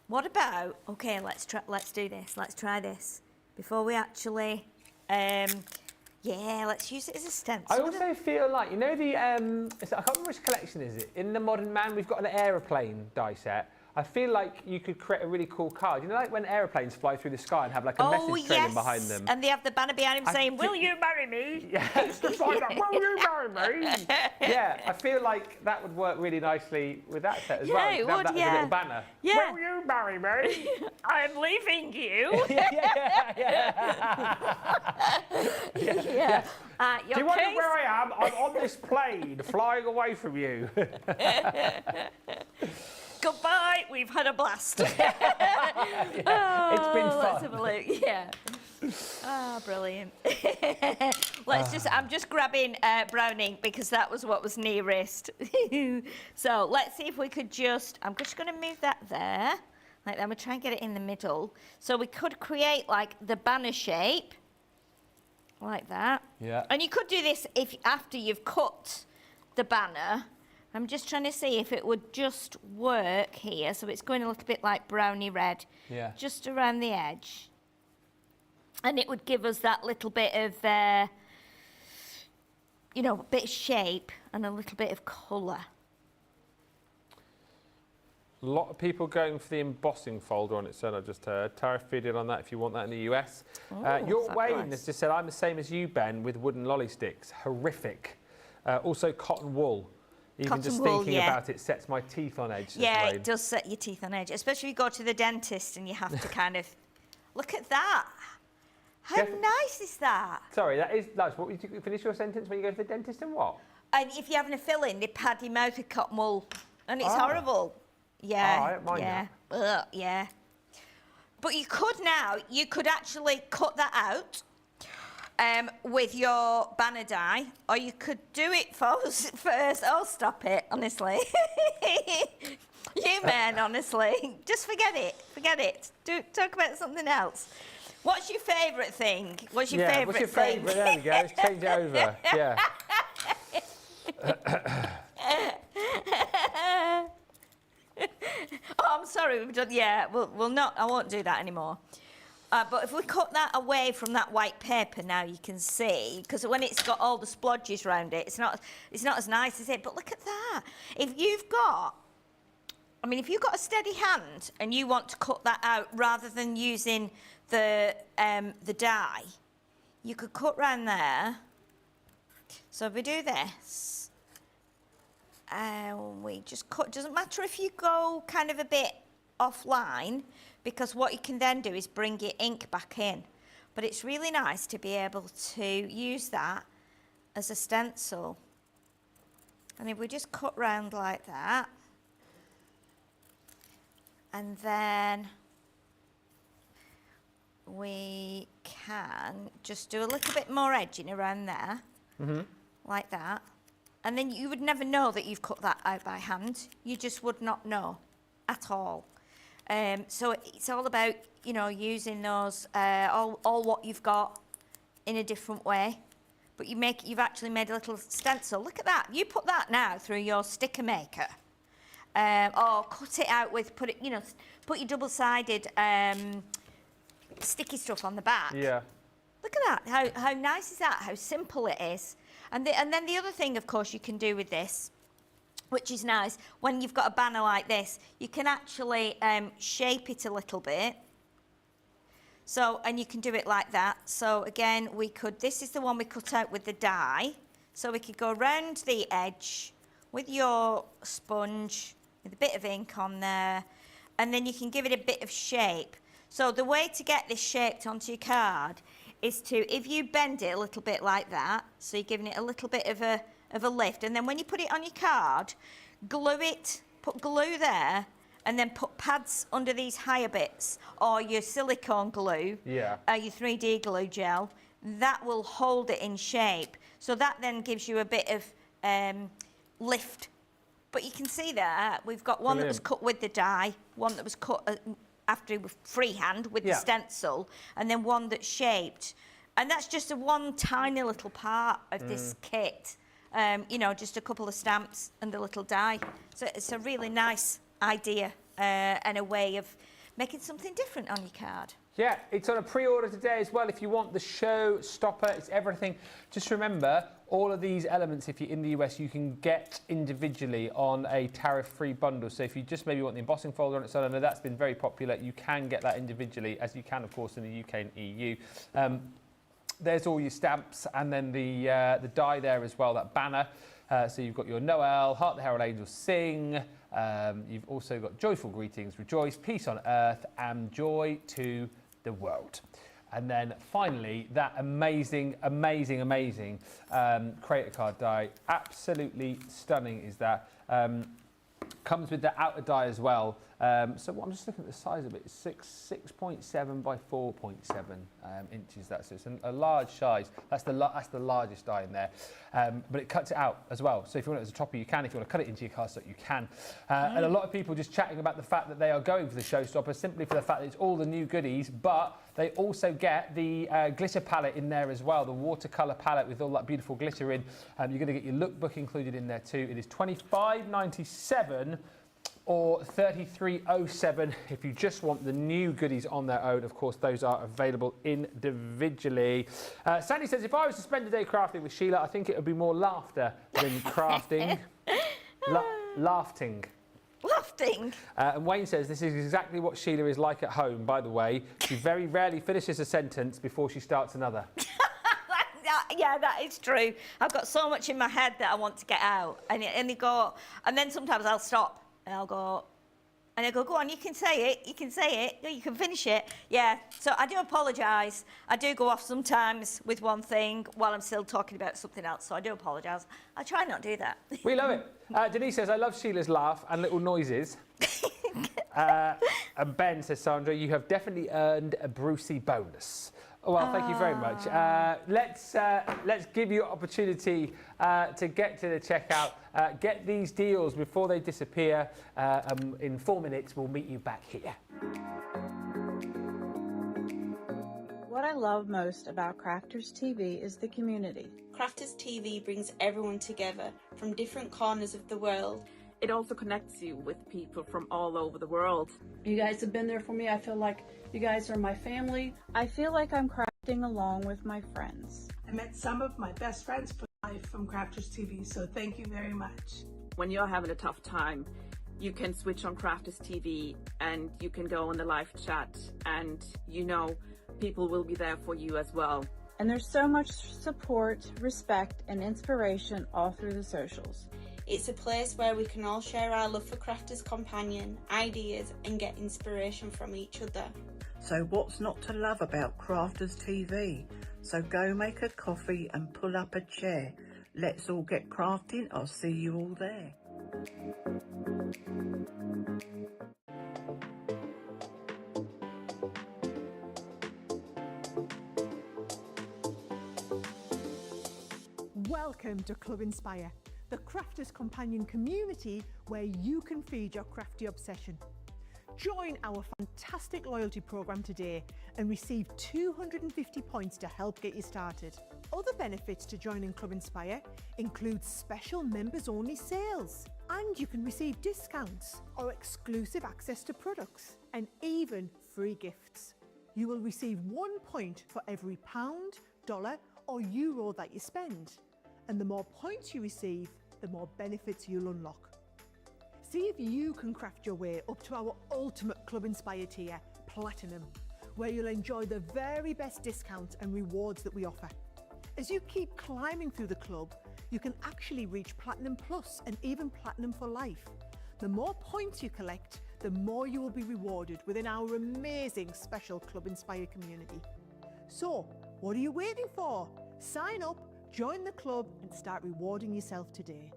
What about, okay, let's do this, let's try this. Before we actually, let's use it as a stencil. I also feel like, you know the, I can't remember which collection is it. In the Modern Man, we've got an aeroplane die set. I feel like you could create a really cool card. You know, like when airplanes fly through the sky and have like a message trailing behind them. And they have the banner behind him saying, will you marry me? Yeah, just like that, will you marry me? Yeah, I feel like that would work really nicely with that set as well. Yeah, it would, that as a little banner. Yeah. Will you marry me? I'm leaving you. Do you wonder where I am? I'm on this plane flying away from you. Goodbye. We've had a blast. It's been fun. Let's have a look. Yeah. Brilliant. I'm just grabbing brown ink because that was what was nearest. So let's see if we could I'm just going to move that there. Like that. We'll try and get it in the middle. So we could create like the banner shape. Like that. Yeah. And you could do this after you've cut the banner. I'm just trying to see if it would just work here. So it's going a little bit like browny red. Yeah. Just around the edge. And it would give us that little bit of, a bit of shape and a little bit of colour. A lot of people going for the embossing folder on its own, I just heard. Tariff feeding on that if you want that in the US. Your Wayne has just said, I'm the same as you, Ben, with wooden lolly sticks. Horrific. Also cotton wool. Even Cotton just wool, thinking about it sets my teeth on edge. Yeah, it does set your teeth on edge, especially if you go to the dentist and you have to kind of, look at that. How nice is that? Sorry, that is nice. What did you finish your sentence when you go to the dentist and what? And if you're having a filling, they pad your mouth with cotton wool. And it's horrible. Yeah. I don't mind that. Yeah. But you could actually cut that out with your banner die, or you could do it first. Oh, stop it, honestly. You men, honestly. Just forget it. Talk about something else. What's your favourite thing? What's your favourite thing? There we go. Let's change it over. Yeah. Oh, I'm sorry. We've done. Yeah, we'll not. I won't do that anymore. But if we cut that away from that white paper, now you can see, because when it's got all the splodges around it, it's not as nice as it. But look at that. If you've got a steady hand and you want to cut that out rather than using the die, you could cut round there. So if we do this, we just cut. Doesn't matter if you go kind of a bit offline, because what you can then do is bring your ink back in. But it's really nice to be able to use that as a stencil. And if we just cut round like that, and then we can just do a little bit more edging around there, like that. And then you would never know that you've cut that out by hand. You just would not know at all. So it's all about, using those, all what you've got in a different way. But you've actually made a little stencil. Look at that. You put that now through your sticker maker. Or cut it out with, put your double-sided sticky stuff on the back. Yeah. Look at that. How nice is that? How simple it is. And then the other thing, of course, you can do with this, which is nice, when you've got a banner like this, you can actually shape it a little bit. So, and you can do it like that. So again, this is the one we cut out with the die. So we could go around the edge with your sponge, with a bit of ink on there, and then you can give it a bit of shape. So the way to get this shaped onto your card is if you bend it a little bit like that, so you're giving it a little bit of a lift, and then when you put it on your card, glue it, put glue there, and then put pads under these higher bits, or your silicone glue, your 3D glue gel, that will hold it in shape. So that then gives you a bit of lift. But you can see there, we've got one that was cut with the die, one that was cut after freehand with the stencil, and then one that's shaped. And that's just one tiny little part of this kit. Just a couple of stamps and a little die. So it's a really nice idea and a way of making something different on your card. Yeah, it's on a pre-order today as well. If you want the Showstopper, it's everything. Just remember, all of these elements, if you're in the US, you can get individually on a tariff-free bundle. So if you just maybe want the embossing folder on its own, I know that's been very popular, you can get that individually, as you can, of course, in the UK and EU. There's all your stamps, and then the die there as well, that banner. So you've got your Noel, Heart the Herald Angels Sing. You've also got Joyful Greetings, Rejoice, Peace on Earth, and Joy to the World. And then finally, that amazing creator card die. Absolutely stunning is that. Comes with the outer die as well. So I'm just looking at the size of it. It's 6.7 by 4.7 inches. So it's a large size. That's the largest die in there. But it cuts it out as well. So if you want it as a topper, you can. If you want to cut it into your cardstock, you can. And a lot of people just chatting about the fact that they are going for the Showstopper simply for the fact that it's all the new goodies, but they also get the glitter palette in there as well, the watercolour palette with all that beautiful glitter in. You're going to get your lookbook included in there too. It is $25.97 or $33.07 if you just want the new goodies on their own. Of course, those are available individually. Sandy says, if I was to spend a day crafting with Sheila, I think it would be more laughter than crafting. Laughing. Laughing. And Wayne says, this is exactly what Sheila is like at home, by the way. She very rarely finishes a sentence before she starts another. Yeah, that is true. I've got so much in my head that I want to get out. And then sometimes I'll stop and I'll go, go on, you can say it, you can finish it. Yeah, so I do apologise. I do go off sometimes with one thing while I'm still talking about something else, so I do apologise. I try not to do that. We love it. Denise says, I love Sheila's laugh and little noises. And Ben says, Sandra, you have definitely earned a Brucey bonus. Oh, well, thank you very much. Let's give you an opportunity to get to the checkout. Get these deals before they disappear. In 4 minutes, we'll meet you back here. What I love most about Crafters TV is the community. Crafters TV brings everyone together from different corners of the world. It also connects you with people from all over the world. You guys have been there for me. I feel like you guys are my family. I feel like I'm crafting along with my friends. I met some of my best friends for life from Crafters TV, so thank you very much. When you're having a tough time, you can switch on Crafters TV and you can go on the live chat, and you know people will be there for you as well. And there's so much support, respect, and inspiration all through the socials. It's a place where we can all share our love for Crafters Companion, ideas, and get inspiration from each other. So what's not to love about Crafters TV? So go make a coffee and pull up a chair. Let's all get crafting. I'll see you all there. Welcome to Club Inspire, the Crafters Companion community where you can feed your crafty obsession. Join our fantastic loyalty program today and receive 250 points to help get you started. Other benefits to joining Club Inspire include special members-only sales, and you can receive discounts or exclusive access to products, and even free gifts. You will receive 1 point for every pound, dollar or euro that you spend, and the more points you receive, the more benefits you'll unlock. See if you can craft your way up to our ultimate Club Inspire tier, Platinum, where you'll enjoy the very best discounts and rewards that we offer. As you keep climbing through the club, you can actually reach Platinum Plus and even Platinum for life. The more points you collect, the more you will be rewarded within our amazing special Club Inspire community. So, what are you waiting for? Sign up, join the club and start rewarding yourself today.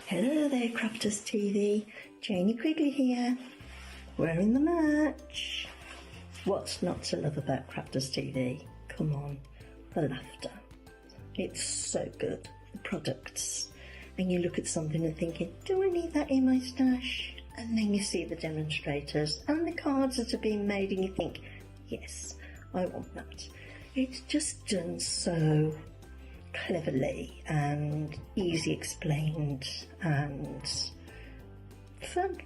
Hello there, Crafters TV. Janie Quigley here. We're in the match. What's not to love about Crafters TV? Come on, the laughter. It's so good. The products. And you look at something and thinking, do I need that in my stash? And then you see the demonstrators and the cards that are being made and you think, yes, I want that. It's just done so cleverly and easy explained and fun.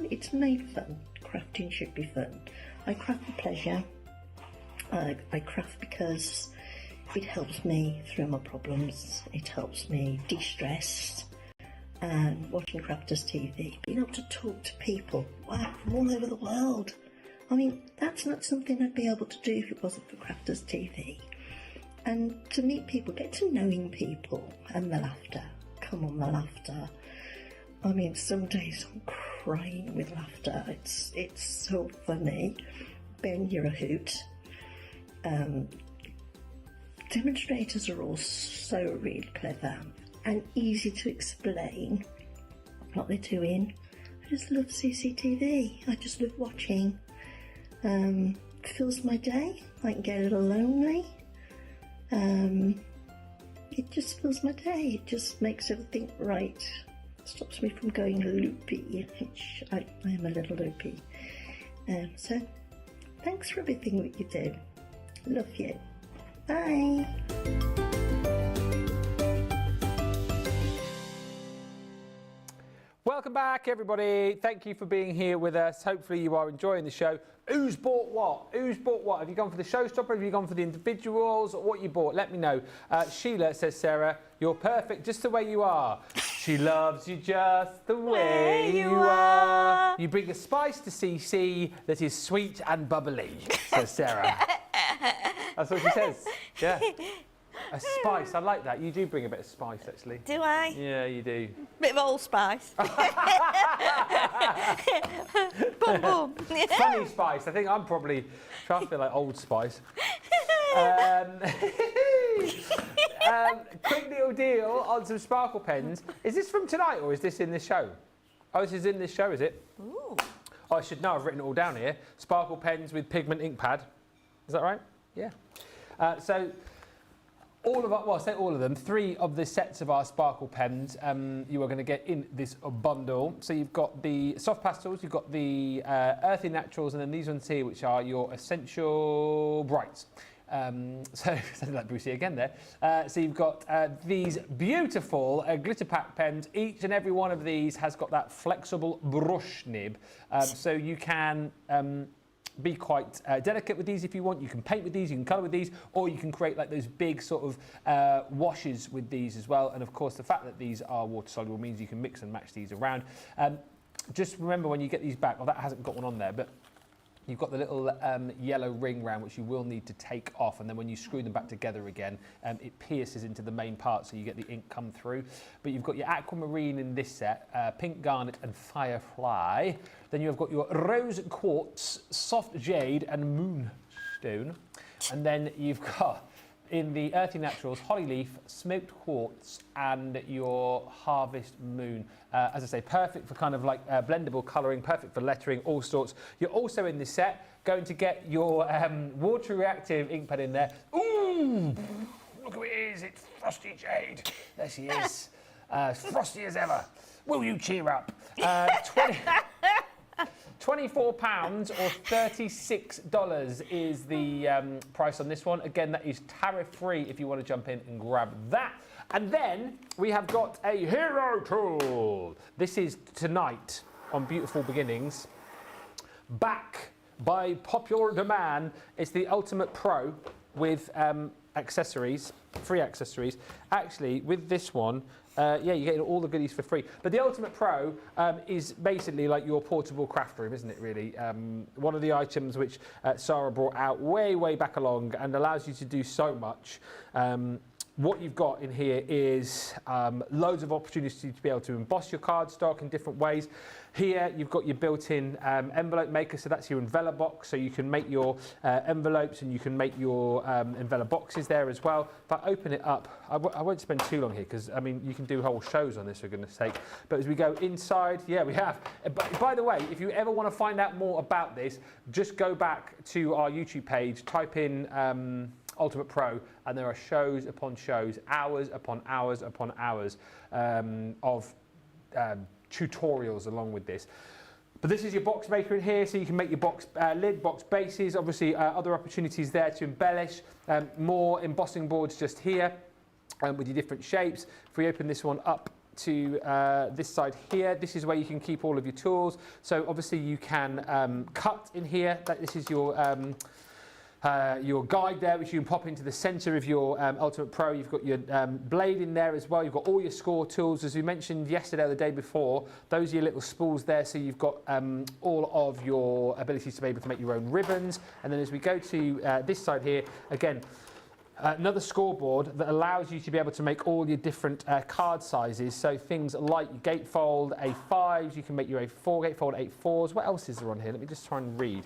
It's made fun. Crafting should be fun. I craft for pleasure. I craft because it helps me through my problems. It helps me de-stress. And watching Crafters TV, being able to talk to people, wow, from all over the world. I mean, that's not something I'd be able to do if it wasn't for Crafters TV. And to meet people, get to knowing people, and the laughter. Come on, the laughter. I mean, some days I'm crying with laughter. It's so funny. Ben, you're a hoot. Demonstrators are all so really clever and easy to explain what they're doing. I just love CCTV. I just love watching. Fills my day. I can get a little lonely. It just fills my day. It just makes everything right. Stops me from going loopy, which I am a little loopy. So, thanks for everything that you do. Love you. Bye. Welcome back, everybody. Thank you for being here with us. Hopefully you are enjoying the show. Who's bought what? Who's bought what? Have you gone for the Showstopper? Have you gone for the individuals? What you bought? Let me know. Sheila says, Sarah, you're perfect just the way you are. She loves you just the way you are. You bring a spice to CC that is sweet and bubbly, says Sarah. That's what she says. Yeah. A spice, I like that. You do bring a bit of spice, actually. Do I? Yeah, you do. Bit of allspice. Boom, boom. Funny spice. I think I'm probably trying to feel like Old Spice. Quick little deal on some sparkle pens. Is this from tonight or is this in this show? Oh, this is in this show, is it? Ooh. Oh, I should know. I've written it all down here. Sparkle pens with pigment ink pad. Is that right? Yeah. So all of our, well, I say all of them, 3 of the sets of our sparkle pens you are going to get in this bundle. So you've got the soft pastels, you've got the earthy naturals, and then these ones here, which are your essential brights. So, sounded like Brucey again there. So you've got these beautiful glitter pack pens. Each and every one of these has got that flexible brush nib. So you can be quite delicate with these if you want. You can paint with these, you can colour with these, or you can create like those big sort of washes with these as well. And of course, the fact that these are water soluble means you can mix and match these around. Just remember when you get these back, well, that hasn't got one on there, but you've got the little yellow ring round, which you will need to take off, and then when you screw them back together again, it pierces into the main part, so you get the ink come through. But you've got your aquamarine in this set, pink garnet and firefly. Then you've got your rose quartz, soft jade and moonstone. And then you've got, in the earthy naturals, holly leaf, smoked quartz, and your harvest moon. As I say, perfect for kind of like blendable colouring, perfect for lettering, all sorts. You're also in this set going to get your water reactive ink pen in there. Ooh, look who it is, it's Frosty Jade. There she is, frosty as ever. Will you cheer up? £24 or $36 is the price on this one. Again, that is tariff-free if you want to jump in and grab that. And then we have got a hero tool. This is tonight on Beautiful Beginnings. Back by popular demand. It's the Ultimate Pro with accessories, free accessories. Actually, with this one, yeah, you're getting all the goodies for free. But the Ultimate Pro is basically like your portable craft room, isn't it, really? One of the items which Sarah brought out way, way back along and allows you to do so much. What you've got in here is loads of opportunities to be able to emboss your cardstock in different ways. Here you've got your built-in envelope maker, so that's your envelope box, so you can make your envelopes and you can make your envelope boxes there as well. If I open it up, I won't spend too long here because, I mean, you can do whole shows on this, for goodness sake. But as we go inside, yeah, we have. But by the way, if you ever want to find out more about this, just go back to our YouTube page, type in Ultimate Pro, and there are shows upon shows, hours upon hours upon hours of tutorials along with this. But this is your box maker in here, so you can make your box lid, box bases, obviously other opportunities there to embellish, more embossing boards just here with your different shapes. If we open this one up to this side here, this is where you can keep all of your tools. So obviously you can cut in here. This is your guide there, which you can pop into the center of your Ultimate Pro. You've got your blade in there as well. You've got all your score tools. As we mentioned yesterday or the day before, those are your little spools there. So you've got all of your abilities to be able to make your own ribbons. And then as we go to this side here, again, Another scoreboard that allows you to be able to make all your different card sizes. So things like your gatefold A5s, you can make your A4 gatefold A4s. What else is there on here? Let me just try and read.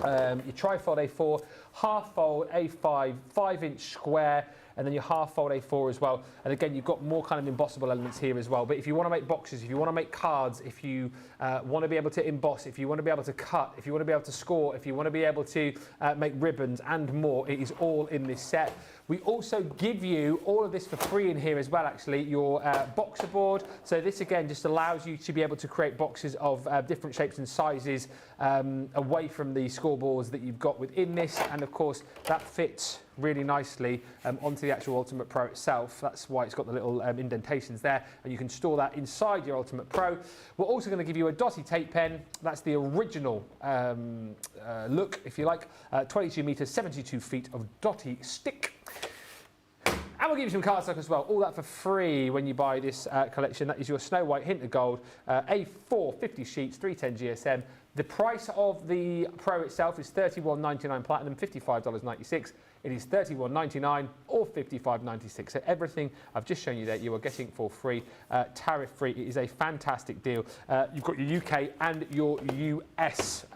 Your trifold A4, half fold A5, 5-inch square, and then your half fold A4 as well. And again, you've got more kind of embossable elements here as well. But if you want to make boxes, if you want to make cards, if you want to be able to emboss, if you want to be able to cut, if you want to be able to score, if you want to be able to make ribbons and more, it is all in this set. We also give you all of this for free in here as well, actually, your boxer board. So this, again, just allows you to be able to create boxes of different shapes and sizes away from the scoreboards that you've got within this. And, of course, that fits really nicely onto the actual Ultimate Pro itself. That's why it's got the little indentations there, and you can store that inside your Ultimate Pro. We're also going to give you a dotty tape pen. That's the original look, if you like. 22 metres, 72 feet of dotty stick. And we'll give you some cardstock as well. All that for free when you buy this collection. That is your Snow White Hint of Gold, A4 50 sheets, 310 GSM. The price of the Pro itself is $31.99 Platinum, $55.96. It is $31.99 or $55.96. So everything I've just shown you there, you are getting for free, tariff-free. It is a fantastic deal. You've got your UK and your US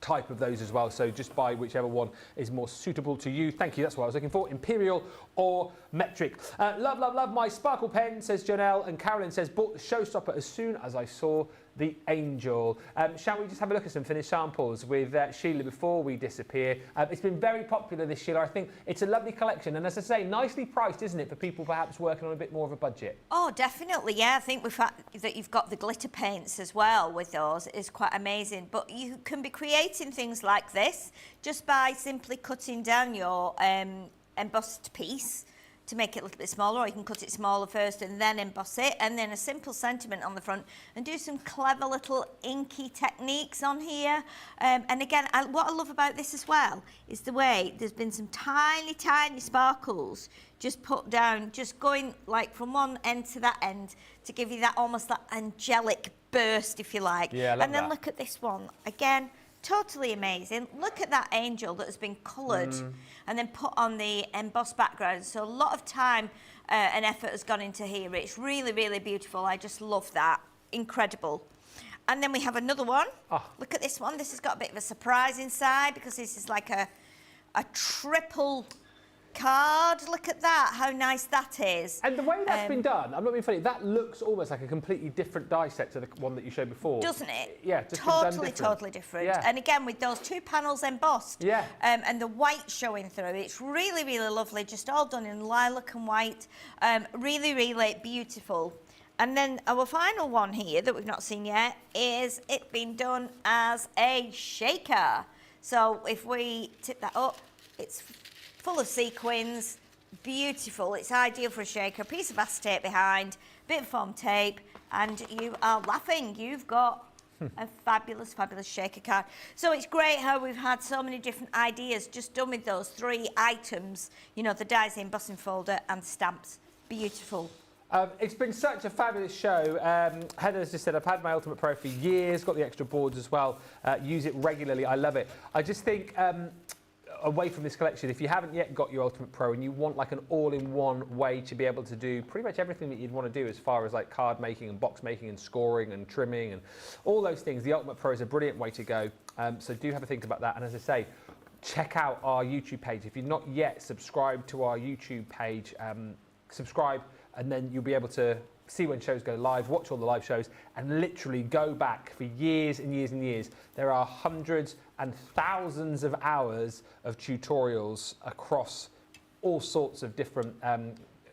type of those as well, so just buy whichever one is more suitable to you. Thank you, that's what I was looking for, Imperial or Metric. Love, love, love my sparkle pen, says Janelle, and Carolyn says, bought the Showstopper as soon as I saw the Angel. Shall we just have a look at some finished samples with Sheila before we disappear? It's been very popular, this Sheila. I think it's a lovely collection, and as I say, nicely priced, isn't it, for people perhaps working on a bit more of a budget? Oh, definitely, yeah. I think the fact that you've got the glitter paints as well with those is quite amazing. But you can be creating things like this just by simply cutting down your embossed piece to make it a little bit smaller, or you can cut it smaller first and then emboss it, and then a simple sentiment on the front, and do some clever little inky techniques on here. And again, what I love about this as well is the way there's been some tiny, tiny sparkles just put down, just going like from one end to that end to give you that almost that angelic burst, if you like. Yeah, I love and then that. look at this one again. Totally amazing. Look at that angel that has been coloured and then put on the embossed background. So a lot of time and effort has gone into here. It's really, really beautiful. I just love that. Incredible. And then we have another one. Oh. Look at this one. This has got a bit of a surprise inside because this is like a triple card. Look at that, how nice that is. And the way that's been done, I'm not being funny, that looks almost like a completely different die set to the one that you showed before. Doesn't it? Yeah, just totally different. Yeah. And again, with those two panels embossed, yeah. And the white showing through, it's really, really lovely, just all done in lilac and white. Really, really beautiful. And then our final one here that we've not seen yet is it being done as a shaker. So if we tip that up, it's full of sequins, beautiful. It's ideal for a shaker. A piece of acetate behind, bit of foam tape, and you are laughing. You've got a fabulous, fabulous shaker card. So it's great how we've had so many different ideas just done with those three items. You know, the dies, the embossing folder, and stamps. Beautiful. It's been such a fabulous show. Heather's just said, I've had my Ultimate Pro for years, got the extra boards as well, use it regularly, I love it. I just think, away from this collection, if you haven't yet got your Ultimate Pro and you want like an all-in-one way to be able to do pretty much everything that you'd want to do as far as like card making and box making and scoring and trimming and all those things, the Ultimate Pro is a brilliant way to go. So do have a think about that. And as I say, check out our YouTube page. If you're not yet subscribed to our YouTube page, subscribe, and then you'll be able to see when shows go live, watch all the live shows, and literally go back for years and years and years. There are hundreds and thousands of hours of tutorials across all sorts of different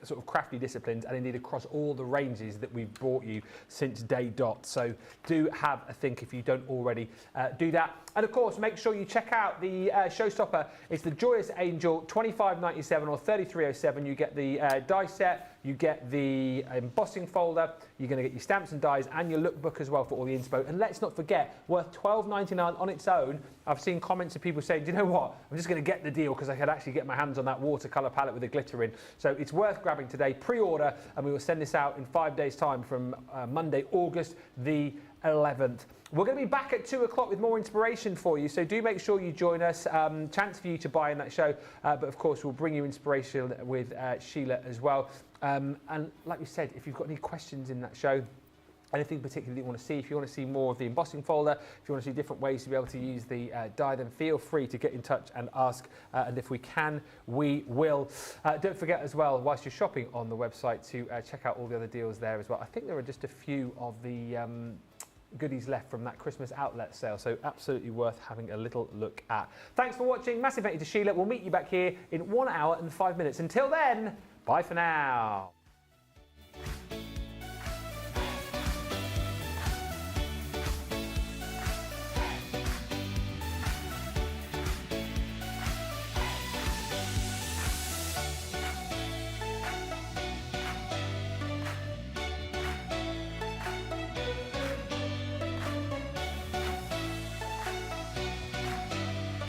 sort of crafty disciplines, and indeed across all the ranges that we've brought you since day dot. So do have a think if you don't already do that. And of course, make sure you check out the Showstopper. It's the Joyous Angel, $25.97 or $33.07. You get the die set, you get the embossing folder, you're going to get your stamps and dies and your lookbook as well for all the inspo. And let's not forget, worth $12.99 on its own. I've seen comments of people saying, do you know what, I'm just going to get the deal because I could actually get my hands on that watercolour palette with the glitter in. So it's worth grabbing today. Pre-order, and we will send this out in 5 days' time from Monday, August the 11th. We're going to be back at 2 o'clock with more inspiration for you, so do make sure you join us. Chance for you to buy in that show, but of course we'll bring you inspiration with Sheila as well. And like we said, if you've got any questions in that show, anything particular that you want to see, if you want to see more of the embossing folder, if you want to see different ways to be able to use the die, then feel free to get in touch and ask, and if we can, we will. Don't forget as well, whilst you're shopping on the website, to check out all the other deals there as well. I think there are just a few of the goodies left from that Christmas outlet sale, so absolutely worth having a little look at. Thanks for watching. Massive thank you to Sheila. We'll meet you back here in 1 hour and 5 minutes. Until then, bye for now.